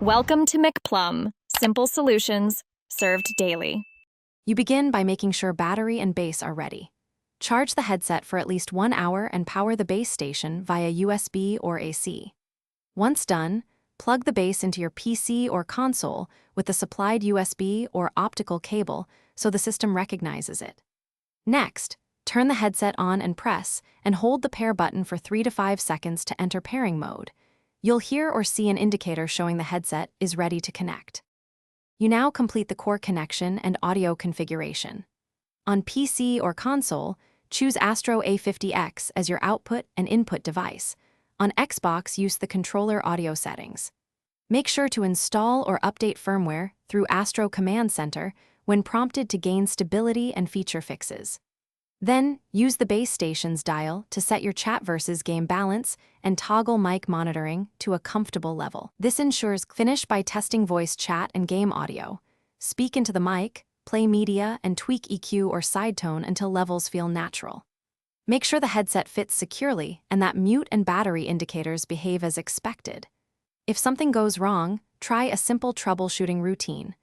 Welcome to McPlum, simple solutions served daily. You begin by making sure battery and base are ready. Charge the headset for at least 1 hour and power the base station via USB or AC. Once done, plug the base into your PC or console with the supplied USB or optical cable so the system recognizes it. Next, turn the headset on and press, and hold the pair button for 3 to 5 seconds to enter pairing mode. You'll hear or see an indicator showing the headset is ready to connect. You now complete the core connection and audio configuration. On PC or console, choose Astro A50X as your output and input device. On Xbox, use the controller audio settings. Make sure to install or update firmware through Astro Command Center when prompted to gain stability and feature fixes. Then, use the base station's dial to set your chat versus game balance and toggle mic monitoring to a comfortable level. This ensures finish by testing voice chat and game audio. Speak into the mic, play media, and tweak EQ or side tone until levels feel natural. Make sure the headset fits securely and that mute and battery indicators behave as expected. If something goes wrong, try a simple troubleshooting routine.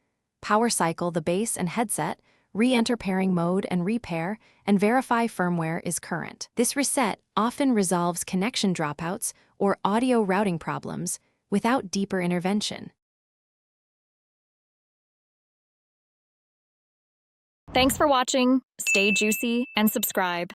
Power cycle the base and headset, re-enter pairing mode and repair, and verify firmware is current. This reset often resolves connection dropouts or audio routing problems without deeper intervention. Thanks for watching. Stay juicy and subscribe.